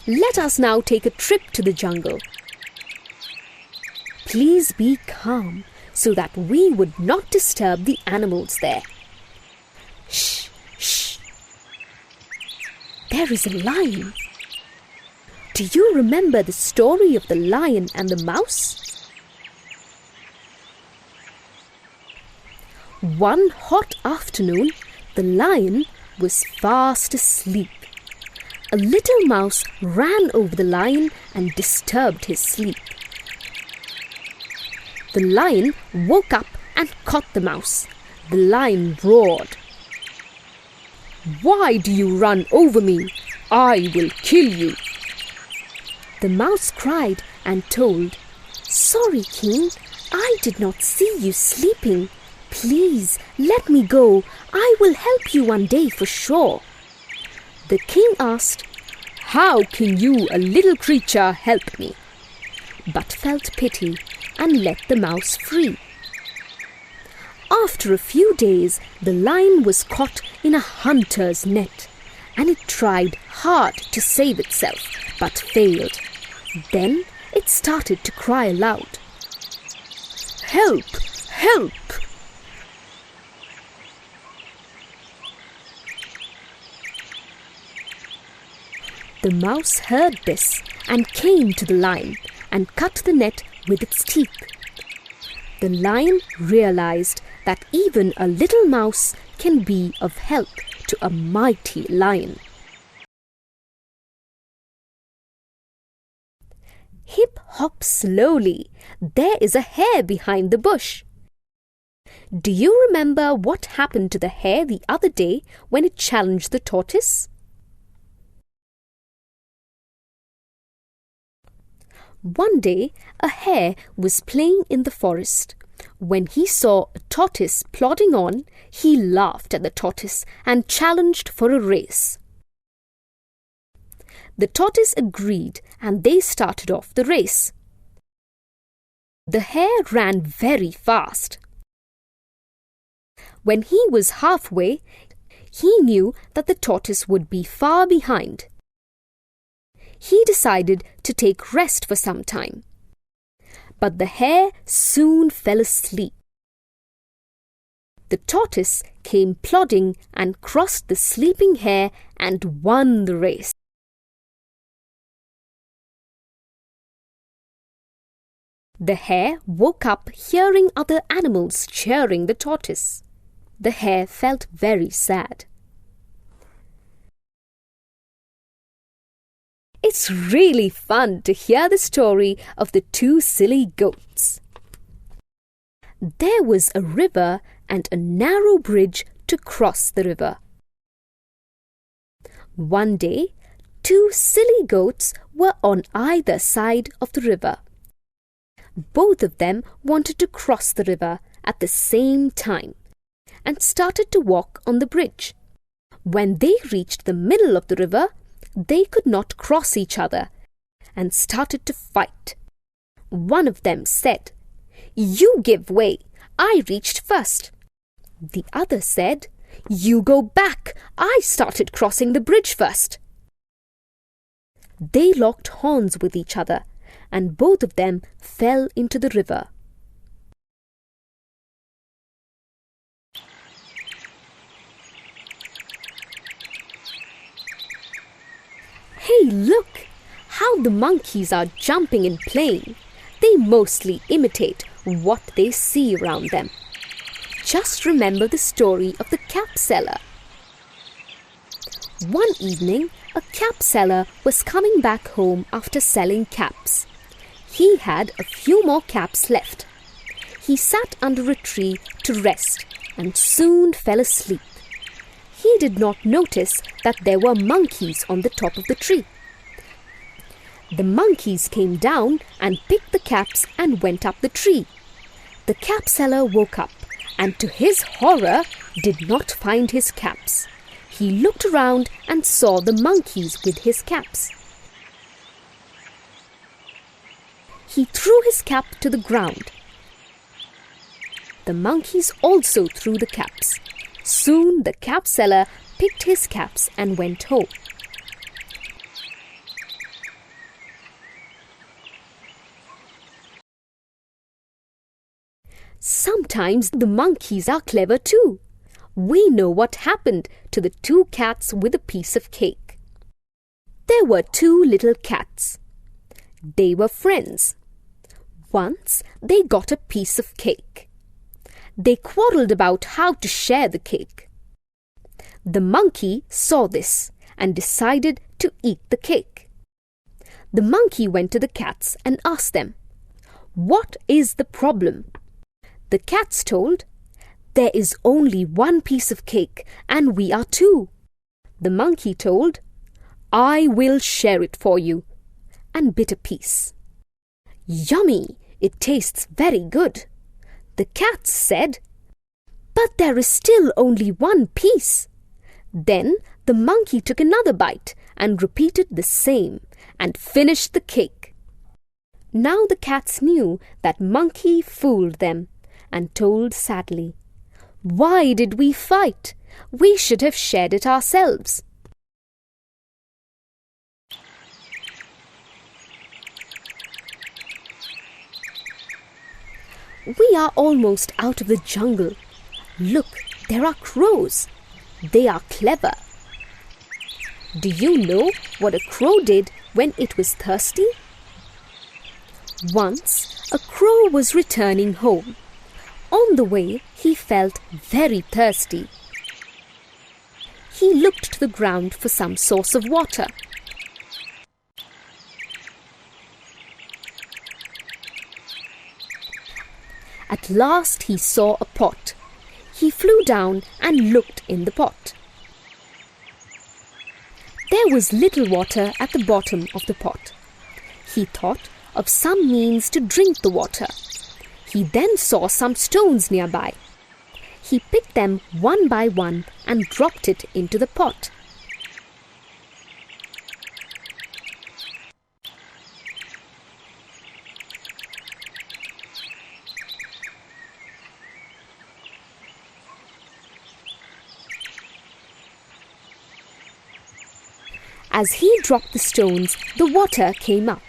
Let us now take a trip to the jungle. Please be calm so that we would not disturb the animals there. Shh, shh. There is a lion. Do you remember the story of the lion and the mouse? One hot afternoon, the lion was fast asleep. A little mouse ran over the lion and disturbed his sleep. The lion woke up and caught the mouse. The lion roared, "Why do you run over me? I will kill you." The mouse cried and told, "Sorry, King, I did not see you sleeping. Please, let me go. I will help you one day for sure." The king asked, "How can you, a little creature, help me?" but felt pity and let the mouse free. After a few days, the lion was caught in a hunter's net, and it tried hard to save itself, but failed. Then it started to cry aloud, "Help! Help!" The mouse heard this and came to the lion and cut the net with its teeth. The lion realized that even a little mouse can be of help to a mighty lion. Hip hop slowly, there is a hare behind the bush. Do you remember what happened to the hare the other day when it challenged the tortoise? One day, a hare was playing in the forest. When he saw a tortoise plodding on, he laughed at the tortoise and challenged for a race. The tortoise agreed and they started off the race. The hare ran very fast. When he was halfway, he knew that the tortoise would be far behind. He decided to take rest for some time. But the hare soon fell asleep. The tortoise came plodding and crossed the sleeping hare and won the race. The hare woke up hearing other animals cheering the tortoise. The hare felt very sad. It's really fun to hear the story of the two silly goats. There was a river and a narrow bridge to cross the river. One day, two silly goats were on either side of the river. Both of them wanted to cross the river at the same time and started to walk on the bridge. When they reached the middle of the river, they could not cross each other and started to fight. One of them said, "You give way, I reached first." The other said, "You go back, I started crossing the bridge first." They locked horns with each other and both of them fell into the river. Hey, look! How the monkeys are jumping and playing. They mostly imitate what they see around them. Just remember the story of the cap seller. One evening, a cap seller was coming back home after selling caps. He had a few more caps left. He sat under a tree to rest and soon fell asleep. He did not notice that there were monkeys on the top of the tree. The monkeys came down and picked the caps and went up the tree. The cap seller woke up and to his horror did not find his caps. He looked around and saw the monkeys with his caps. He threw his cap to the ground. The monkeys also threw the caps. Soon the cap seller picked his caps and went home. Sometimes the monkeys are clever too. We know what happened to the two cats with a piece of cake. There were two little cats. They were friends. Once they got a piece of cake. They quarreled about how to share the cake. The monkey saw this and decided to eat the cake. The monkey went to the cats and asked them, "What is the problem?" The cats told, "There is only one piece of cake and we are two." The monkey told, "I will share it for you," and bit a piece. "Yummy! It tastes very good." The cats said, "But there is still only one piece." Then the monkey took another bite and repeated the same and finished the cake. Now the cats knew that monkey fooled them and told sadly, "Why did we fight? We should have shared it ourselves." We are almost out of the jungle. Look, there are crows. They are clever. Do you know what a crow did when it was thirsty? Once, a crow was returning home. On the way, he felt very thirsty. He looked to the ground for some source of water. At last he saw a pot. He flew down and looked in the pot. There was little water at the bottom of the pot. He thought of some means to drink the water. He then saw some stones nearby. He picked them one by one and dropped it into the pot. As he dropped the stones, the water came up.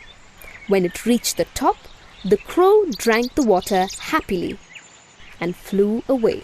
When it reached the top, the crow drank the water happily and flew away.